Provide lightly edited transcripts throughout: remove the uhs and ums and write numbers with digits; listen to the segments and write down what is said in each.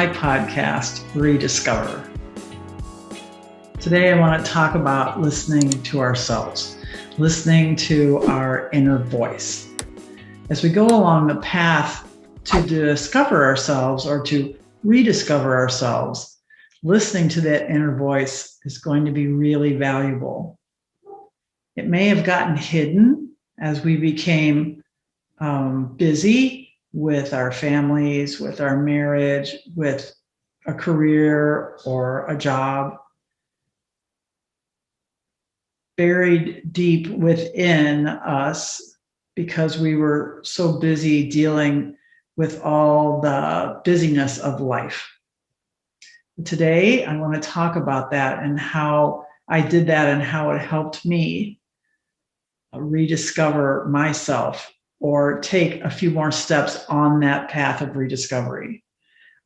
podcast, Rediscover. Today I want to talk about listening to ourselves, listening to our inner voice. As we go along the path to discover ourselves or to rediscover ourselves, listening to that inner voice is going to be really valuable. It may have gotten hidden as we became busy with our families, with our marriage, with a career or a job. Buried deep within us because we were so busy dealing with all the busyness of life. Today, I want to talk about that and how I did that and how it helped me rediscover myself or take a few more steps on that path of rediscovery.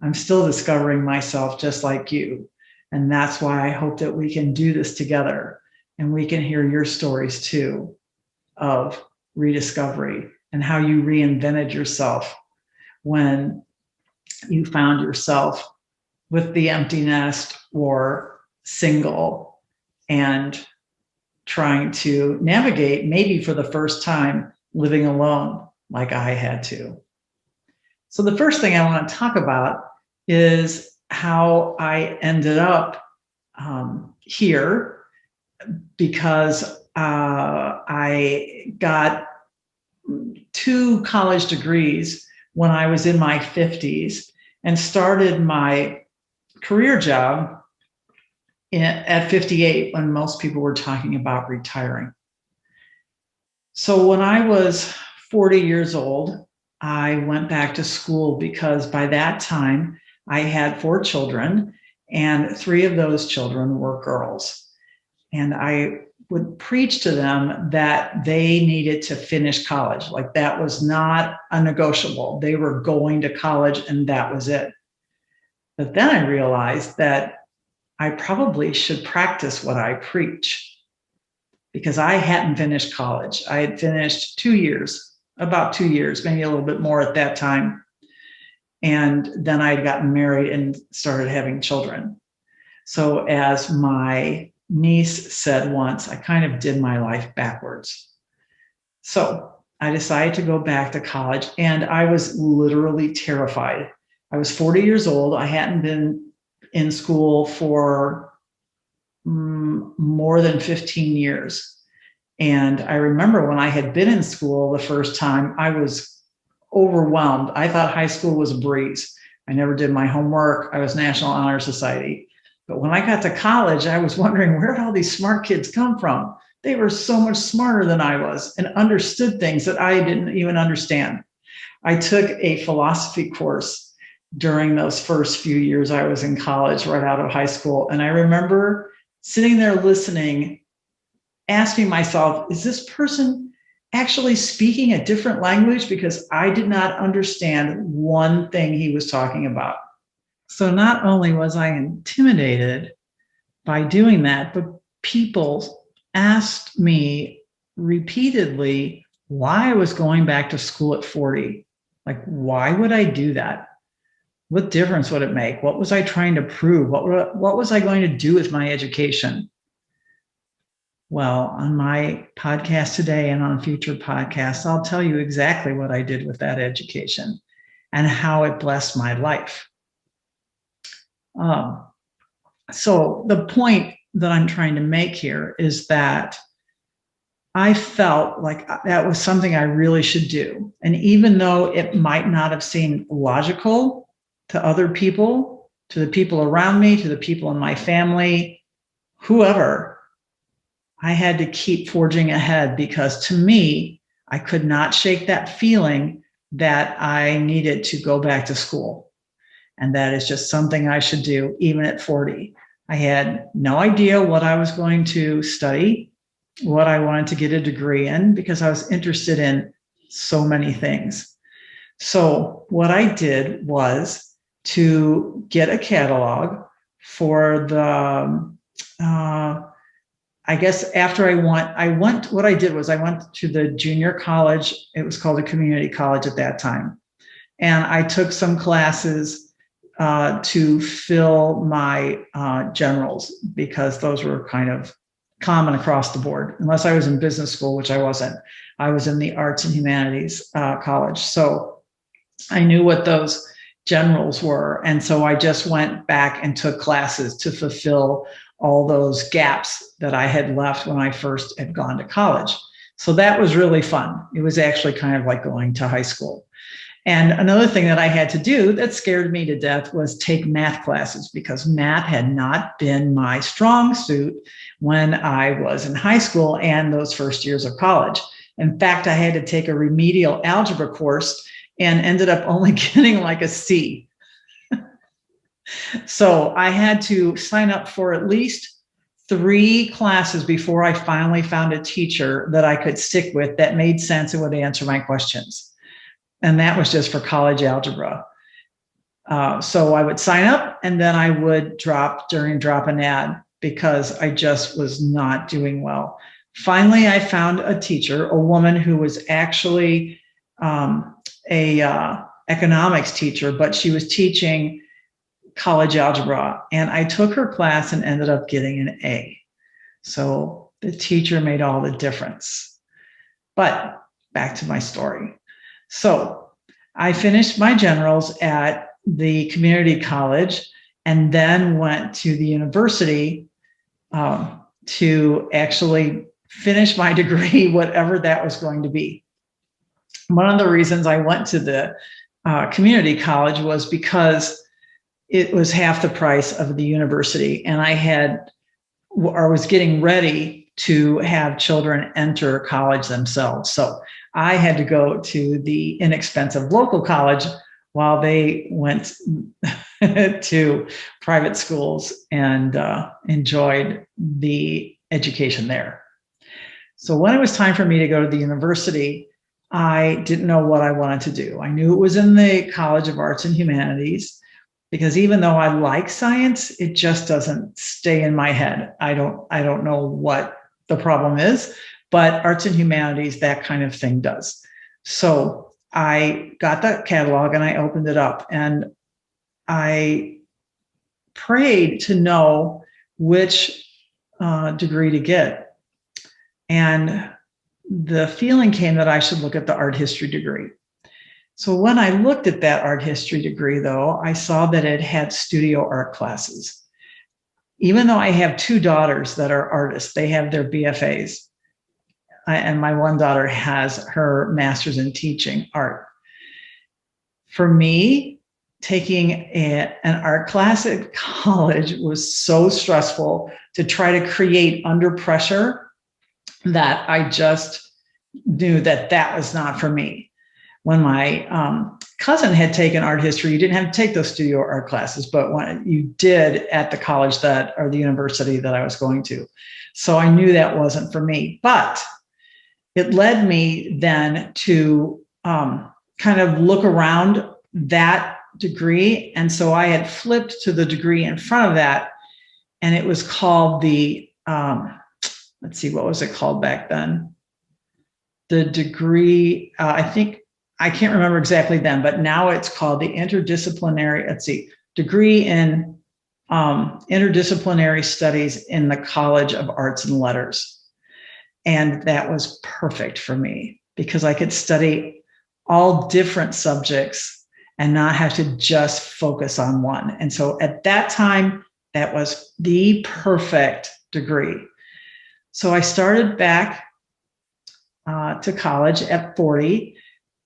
I'm still discovering myself just like you. And that's why I hope that we can do this together and we can hear your stories too of rediscovery and how you reinvented yourself when you found yourself with the empty nest or single and trying to navigate, maybe for the first time, living alone like I had to. So the first thing I want to talk about is how I ended up here, because I got 2 college degrees when I was in my 50s and started my career job at 58 when most people were talking about retiring. So when I was 40 years old, I went back to school because by that time I had 4 children and 3 of those children were girls. And I would preach to them that they needed to finish college. Like that was not a negotiable. They were going to college and that was it. But then I realized that I probably should practice what I preach because I hadn't finished college. I had finished 2 years, about 2 years, maybe a little bit more at that time. And then I'd gotten married and started having children. So as my niece said once, I kind of did my life backwards. So I decided to go back to college and I was literally terrified. I was 40 years old. I hadn't been in school for more than 15 years. And I remember when I had been in school the first time, I was overwhelmed. I thought high school was a breeze. I never did my homework. I was National Honor Society. But when I got to college, I was wondering, where did all these smart kids come from? They were so much smarter than I was and understood things that I didn't even understand. I took a philosophy course during those first few years I was in college, right out of high school. And I remember sitting there listening, asking myself, is this person actually speaking a different language? Because I did not understand one thing he was talking about. So not only was I intimidated by doing that, but people asked me repeatedly why I was going back to school at 40. Like, why would I do that? What difference would it make? What was I trying to prove? What was I going to do with my education? Well, on my podcast today and on future podcasts, I'll tell you exactly what I did with that education and how it blessed my life. So the point that I'm trying to make here is that I felt like that was something I really should do. And even though it might not have seemed logical to other people, to the people around me, to the people in my family, whoever, I had to keep forging ahead because to me, I could not shake that feeling that I needed to go back to school. And that is just something I should do, even at 40. I had no idea what I was going to study, what I wanted to get a degree in, because I was interested in so many things. So what I did was to get a catalog for the, I guess after what I did was I went to the junior college. It was called a community college at that time. And I took some classes to fill my generals, because those were kind of common across the board, unless I was in business school, which I wasn't. I was in the arts and humanities college. So I knew what those generals were. And so I just went back and took classes to fulfill all those gaps that I had left when I first had gone to college. So that was really fun. It was actually kind of like going to high school. And another thing that I had to do that scared me to death was take math classes, because math had not been my strong suit when I was in high school and those first years of college. In fact, I had to take a remedial algebra course and ended up only getting like a C. So I had to sign up for at least 3 classes before I finally found a teacher that I could stick with that made sense and would answer my questions. And that was just for college algebra. So I would sign up and then I would drop an ad because I just was not doing well. Finally, I found a teacher, a woman who was actually a economics teacher, but she was teaching college algebra. And I took her class and ended up getting an A. So the teacher made all the difference. But back to my story. So I finished my generals at the community college and then went to the university to actually finish my degree, whatever that was going to be. One of the reasons I went to the community college was because it was half the price of the university, and I was getting ready to have children enter college themselves. So I had to go to the inexpensive local college while they went to private schools and enjoyed the education there. So when it was time for me to go to the university, I didn't know what I wanted to do. I knew it was in the College of Arts and Humanities, because even though I like science, it just doesn't stay in my head. I don't know what the problem is, but arts and humanities, that kind of thing does. So I got that catalog and I opened it up and I prayed to know which degree to get. And the feeling came that I should look at the art history degree. So when I looked at that art history degree, though, I saw that it had studio art classes. Even though I have 2 daughters that are artists, they have their BFAs. And my one daughter has her master's in teaching art. For me, taking an art class at college was so stressful to try to create under pressure that I just knew that that was not for me. When my cousin had taken art history, you didn't have to take those studio art classes, but when you did at the college or the university that I was going to. So I knew that wasn't for me, but it led me then to kind of look around that degree. And so I had flipped to the degree in front of that, and it was called the, let's see, what was it called back then? The degree, I can't remember exactly then, but now it's called the degree in interdisciplinary studies in the College of Arts and Letters. And that was perfect for me because I could study all different subjects and not have to just focus on one. And so at that time, that was the perfect degree. So I started back to college at 40.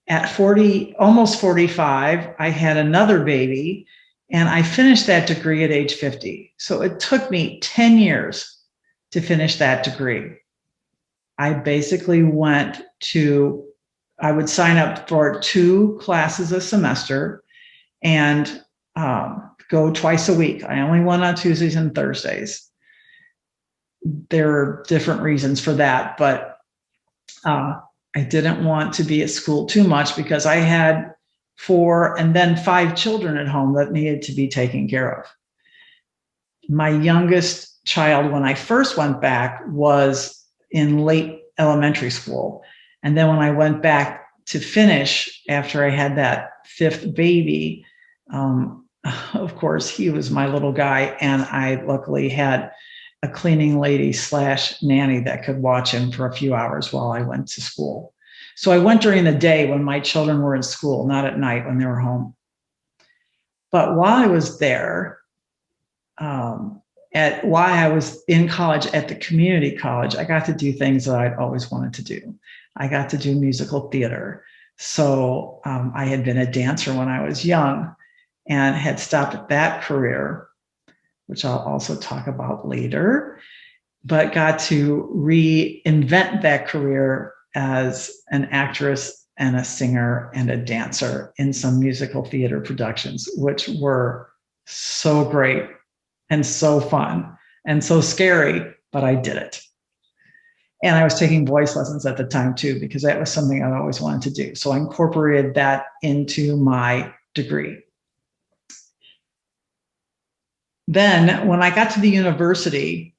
At 40, almost 45, I had another baby, and I finished that degree at age 50. So it took me 10 years to finish that degree. I basically I would sign up for 2 classes a semester and go twice a week. I only went on Tuesdays and Thursdays. There are different reasons for that, but I didn't want to be at school too much because I had 4 and then 5 children at home that needed to be taken care of. My youngest child, when I first went back, was in late elementary school. And then when I went back to finish after I had that 5th baby, of course, he was my little guy, and I luckily had a cleaning lady / nanny that could watch him for a few hours while I went to school. So I went during the day when my children were in school, not at night when they were home. But while I was there, while I was in college at the community college, I got to do things that I'd always wanted to do. I got to do musical theater. So I had been a dancer when I was young and had stopped at that career, which I'll also talk about later, but got to reinvent that career as an actress and a singer and a dancer in some musical theater productions, which were so great and so fun and so scary, but I did it. And I was taking voice lessons at the time too, because that was something I always wanted to do. So I incorporated that into my degree. Then when I got to the university,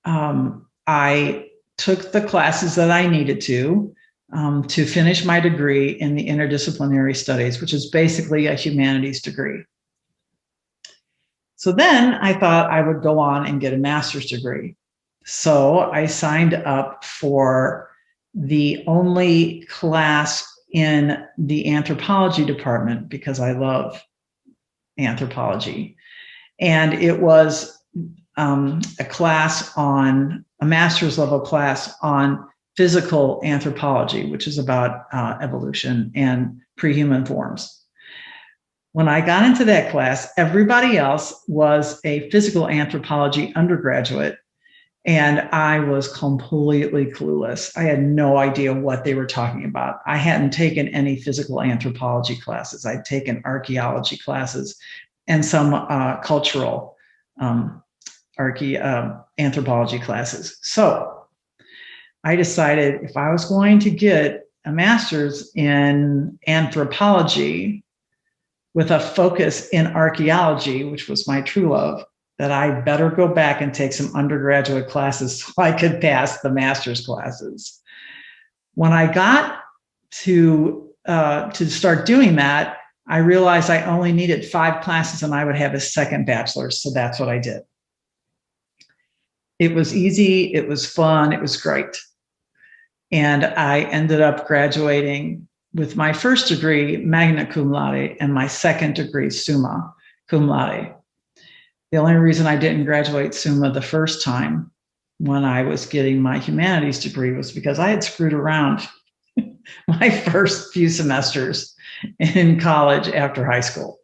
I took the classes that I needed to finish my degree in the interdisciplinary studies, which is basically a humanities degree. So then I thought I would go on and get a master's degree. So I signed up for the only class in the anthropology department because I love anthropology. And it was a class on a master's level class on physical anthropology, which is about evolution and pre-human forms. When I got into that class, everybody else was a physical anthropology undergraduate, and I was completely clueless. I had no idea what they were talking about. I hadn't taken any physical anthropology classes. I'd taken archaeology classes and some cultural anthropology classes. So I decided if I was going to get a master's in anthropology with a focus in archaeology, which was my true love, that I better go back and take some undergraduate classes so I could pass the master's classes. When I got to start doing that, I realized I only needed 5 classes and I would have a second bachelor's. So that's what I did. It was easy. It was fun. It was great. And I ended up graduating with my first degree, magna cum laude, and my second degree, summa cum laude. The only reason I didn't graduate summa the first time when I was getting my humanities degree was because I had screwed around my first few semesters in college after high school.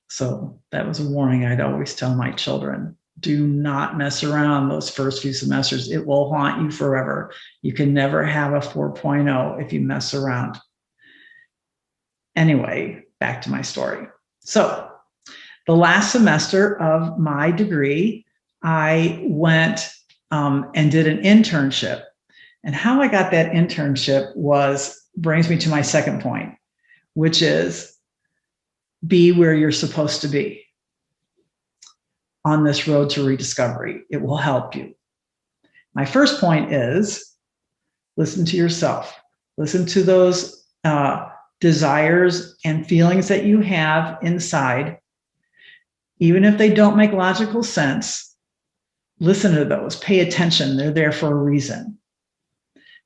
So that was a warning I'd always tell my children. Do not mess around those first few semesters. It will haunt you forever. You can never have a 4.0 if you mess around. Anyway, back to my story. So the last semester of my degree, I went and did an internship. And how I got that internship brings me to my second point, which is be where you're supposed to be on this road to rediscovery. It will help you. My first point is listen to yourself. Listen to those desires and feelings that you have inside. Even if they don't make logical sense, listen to those. Pay attention. They're there for a reason.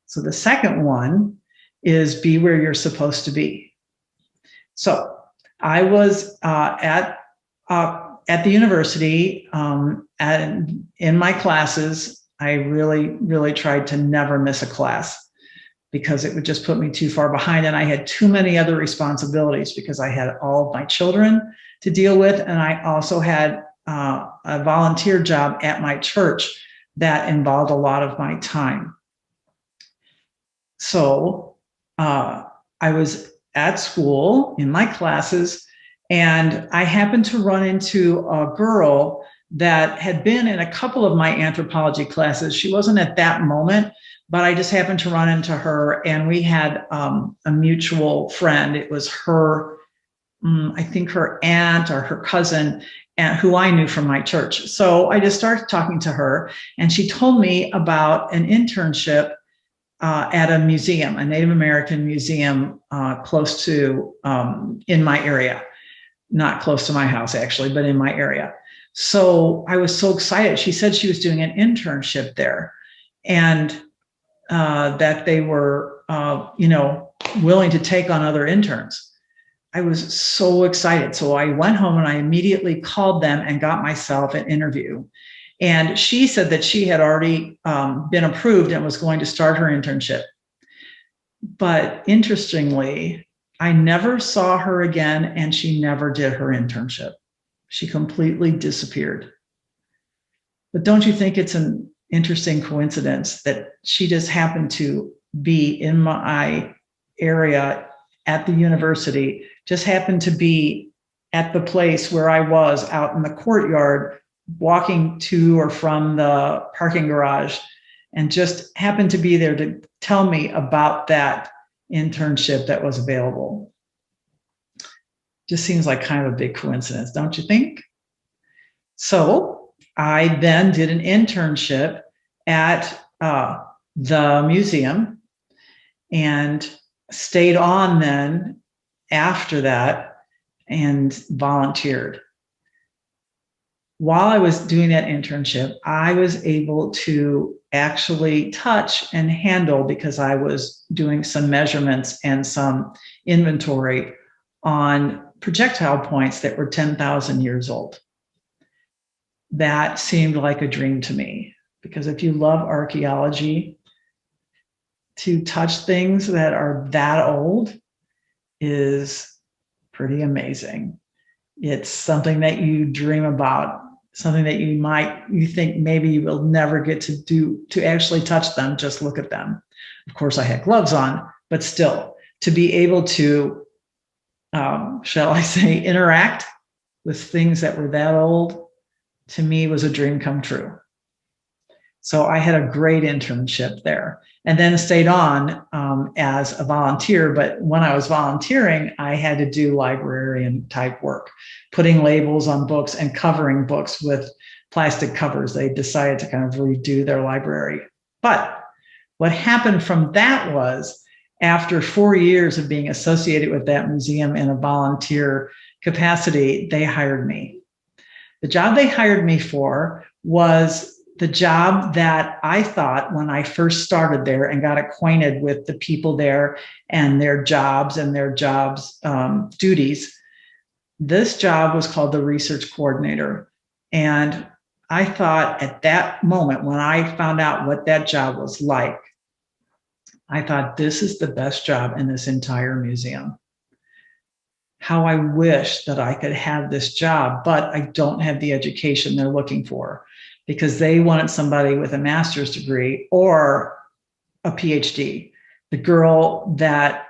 So the second one is be where you're supposed to be. So I was at the university, and in my classes, I really tried to never miss a class because it would just put me too far behind. And I had too many other responsibilities because I had all of my children to deal with. And I also had a volunteer job at my church that involved a lot of my time. So I was at school in my classes, and I happened to run into a girl that had been in a couple of my anthropology classes. She wasn't at that moment, but I just happened to run into her, and we had a mutual friend. It was her, I think her aunt or her cousin, who I knew from my church. So I just started talking to her, and she told me about an internship at a museum, a Native American museum close to in my area. not close to my house actually, but in my area. So I was so excited. She said she was doing an internship there, and that they were, willing to take on other interns. I was so excited. So I went home and I immediately called them and got myself an interview. And she said that she had already been approved and was going to start her internship. But interestingly, I never saw her again, and she never did her internship. She completely disappeared. But don't you think it's an interesting coincidence that she just happened to be in my area at the university, just happened to be at the place where I was out in the courtyard, walking to or from the parking garage, and just happened to be there to tell me about that internship that was available. Just seems like kind of a big coincidence, don't you think? So I then did an internship at the museum and stayed on then after that and volunteered. While I was doing that internship, I was able to actually touch and handle, because I was doing some measurements and some inventory on projectile points that were 10,000 years old. That seemed like a dream to me, because if you love archaeology, to touch things that are that old is pretty amazing. It's something that you dream about, something that you think maybe you will never get to do, to actually touch them, just look at them. Of course, I had gloves on, but still, to be able to, shall I say, interact with things that were that old, to me was a dream come true. So I had a great internship there, and then stayed on as a volunteer. But when I was volunteering, I had to do librarian type work, putting labels on books and covering books with plastic covers. They decided to kind of redo their library. But what happened from that was, after 4 years of being associated with that museum in a volunteer capacity, they hired me. The job they hired me for was the job that I thought, when I first started there and got acquainted with the people there and their jobs duties, this job was called the research coordinator. And I thought at that moment, when I found out what that job was like, I thought, this is the best job in this entire museum. How I wish that I could have this job, but I don't have the education they're looking for, because they wanted somebody with a master's degree or a PhD. The girl that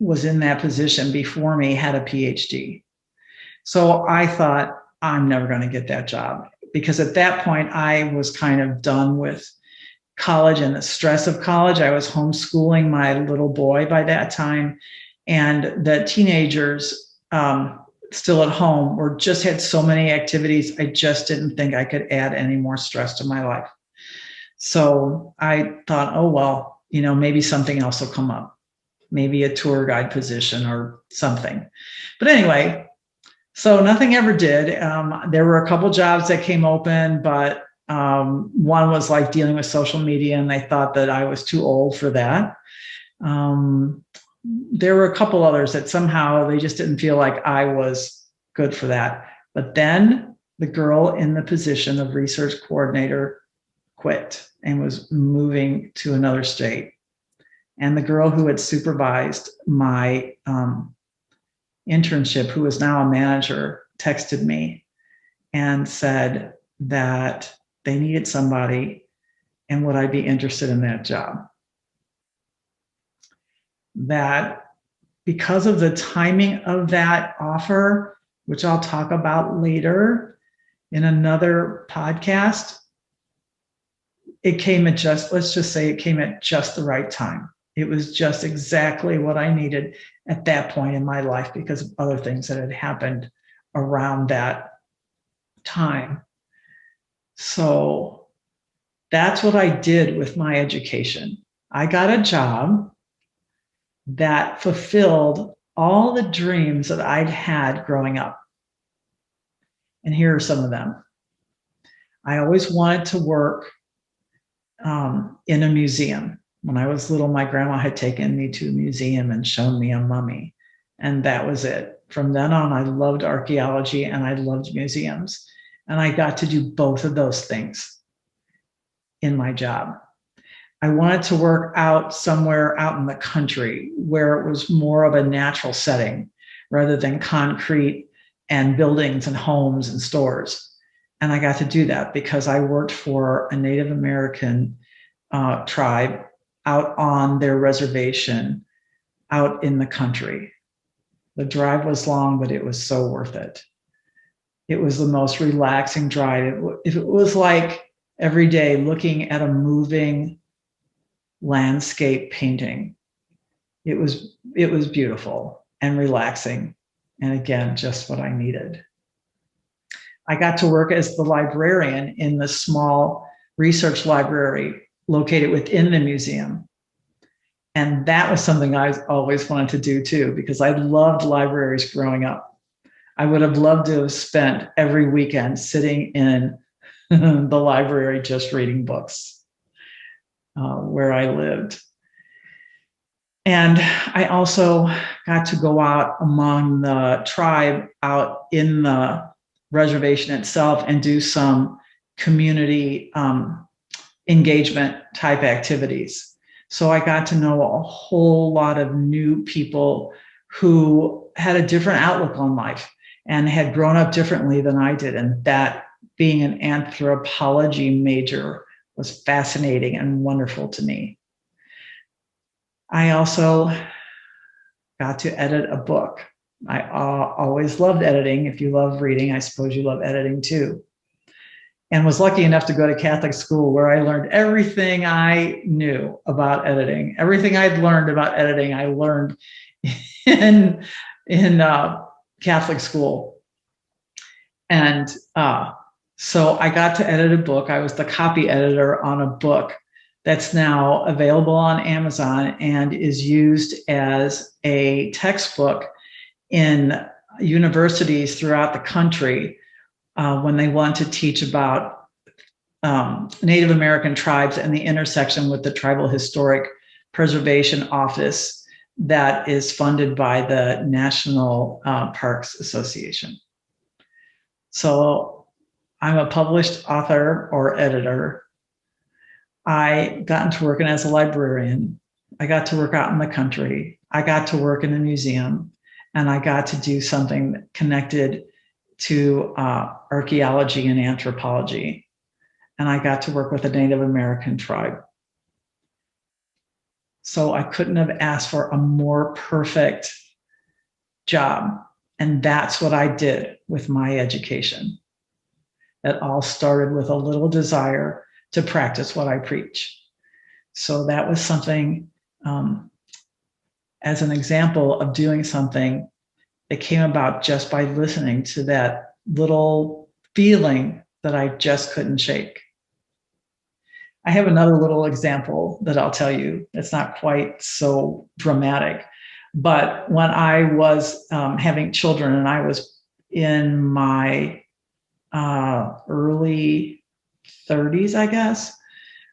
was in that position before me had a PhD. So I thought, I'm never going to get that job, because at that point I was kind of done with college and the stress of college. I was homeschooling my little boy by that time. And the teenagers still at home just had so many activities. I just didn't think I could add any more stress to my life. So I thought, oh, well, maybe something else will come up, maybe a tour guide position or something. But anyway, so nothing ever did. There were a couple jobs that came open, but one was like dealing with social media, and they thought that I was too old for that. There were a couple others that somehow they just didn't feel like I was good for that. But then the girl in the position of research coordinator quit and was moving to another state. And the girl who had supervised my internship, who is now a manager, texted me and said that they needed somebody and would I be interested in that job. That because of the timing of that offer, which I'll talk about later in another podcast, it came at let's just say it came at just the right time. It was just exactly what I needed at that point in my life, because of other things that had happened around that time. So that's what I did with my education. I got a job that fulfilled all the dreams that I'd had growing up. And here are some of them. I always wanted to work in a museum. When I was little, my grandma had taken me to a museum and shown me a mummy, and that was it. From then on, I loved archaeology and I loved museums, and I got to do both of those things in my job. I wanted to work out somewhere out in the country where it was more of a natural setting rather than concrete and buildings and homes and stores. And I got to do that because I worked for a Native American tribe out on their reservation out in the country. The drive was long, but it was so worth it. It was the most relaxing drive. It was like every day looking at a moving landscape painting. It was beautiful and relaxing. And again, just what I needed. I got to work as the librarian in the small research library located within the museum. And that was something I always wanted to do too, because I loved libraries growing up. I would have loved to have spent every weekend sitting in the library just reading books where I lived. And I also got to go out among the tribe out in the reservation itself and do some community engagement type activities. So I got to know a whole lot of new people who had a different outlook on life and had grown up differently than I did. And that, being an anthropology major, was fascinating and wonderful to me. I also got to edit a book. I always loved editing. If you love reading, I suppose you love editing too. And was lucky enough to go to Catholic school where I learned everything I knew about editing. Everything I'd learned about editing, I learned in Catholic school. And so I got to edit a book. I was the copy editor on a book that's now available on Amazon and is used as a textbook in universities throughout the country when they want to teach about Native American tribes and the intersection with the Tribal Historic Preservation Office that is funded by the National Parks Association. So I'm a published author or editor. I got into working as a librarian. I got to work out in the country. I got to work in a museum, and I got to do something connected to archaeology and anthropology. And I got to work with a Native American tribe. So I couldn't have asked for a more perfect job. And that's what I did with my education. It all started with a little desire to practice what I preach. So that was something, as an example of doing something that came about just by listening to that little feeling that I just couldn't shake. I have another little example that I'll tell you. It's not quite so dramatic, but when I was having children and I was in my early 30s, I guess,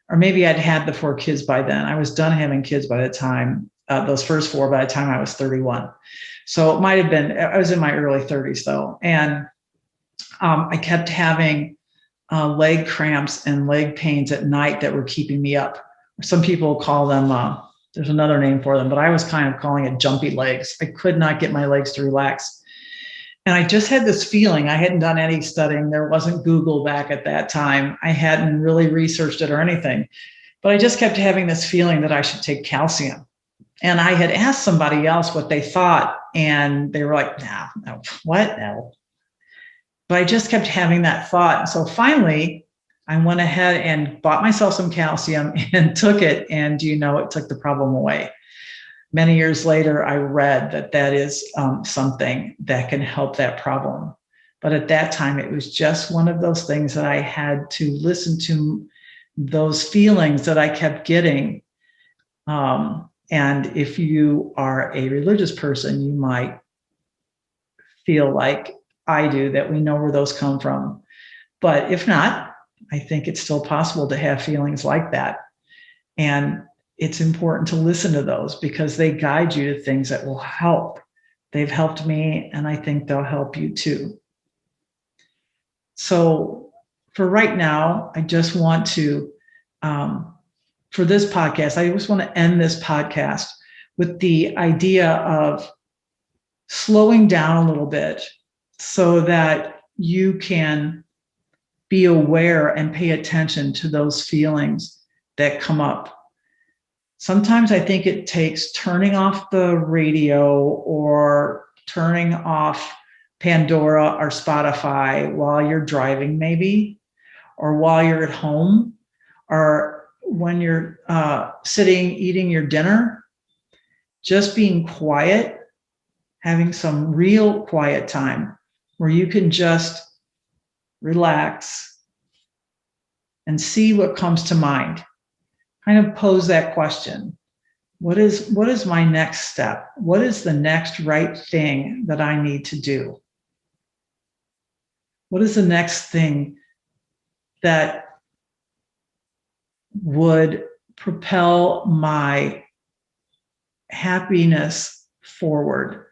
or maybe I'd had the 4 kids by then. I was done having kids by the time, those first 4 by the time I was 31. So it might have been, I was in my early 30s though. And I kept having leg cramps and leg pains at night that were keeping me up. Some people call them, there's another name for them, but I was kind of calling it jumpy legs. I could not get my legs to relax. And I just had this feeling. I hadn't done any studying. There wasn't Google back at that time. I hadn't really researched it or anything, but I just kept having this feeling that I should take calcium. And I had asked somebody else what they thought, and they were like, no, what? No. But I just kept having that thought. And so finally, I went ahead and bought myself some calcium and took it. And it took the problem away. Many years later, I read that that is something that can help that problem. But at that time, it was just one of those things that I had to listen to those feelings that I kept getting And if you are a religious person, you might feel like I do, that we know where those come from. But if not, I think it's still possible to have feelings like that. And it's important to listen to those because they guide you to things that will help. They've helped me, and I think they'll help you too. So for right now, I just want to, for this podcast, I just want to end this podcast with the idea of slowing down a little bit so that you can be aware and pay attention to those feelings that come up. Sometimes I think it takes turning off the radio or turning off Pandora or Spotify while you're driving, maybe, or while you're at home, or when you're sitting eating your dinner. Just being quiet, having some real quiet time where you can just relax and see what comes to mind. Kind of pose that question. What is my next step? What is the next right thing that I need to do? What is the next thing that would propel my happiness forward?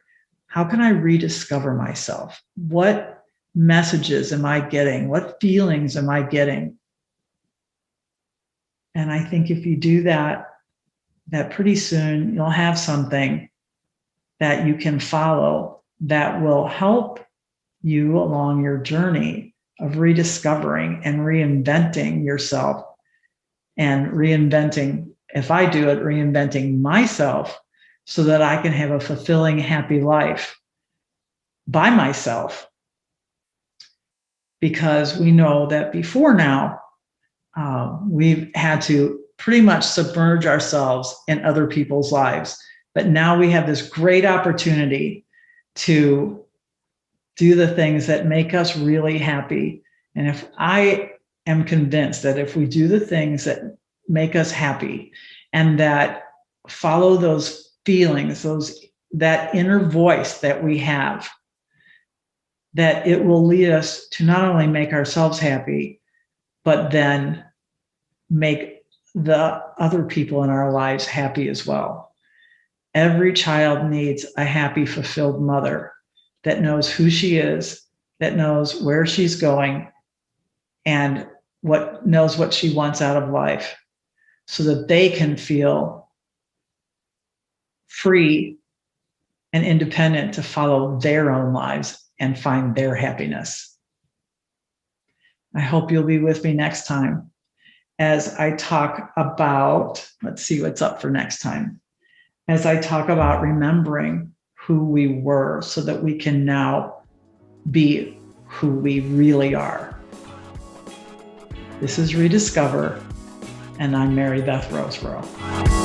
How can I rediscover myself? What messages am I getting? What feelings am I getting? And I think if you do that pretty soon you'll have something that you can follow that will help you along your journey of rediscovering and reinventing yourself, and reinventing, if I do it, reinventing myself so that I can have a fulfilling, happy life by myself. Because we know that before now, we've had to pretty much submerge ourselves in other people's lives. But now we have this great opportunity to do the things that make us really happy. And if I am convinced that if we do the things that make us happy and that follow those feelings, that inner voice that we have, that it will lead us to not only make ourselves happy, but then make the other people in our lives happy as well. Every child needs a happy, fulfilled mother that knows who she is, that knows where she's going, and knows what she wants out of life, so that they can feel free and independent to follow their own lives and find their happiness. I hope you'll be with me next time as I talk about, let's see what's up for next time, as I talk about remembering who we were so that we can now be who we really are. This is Rediscover, and I'm Mary Beth Rosebrough.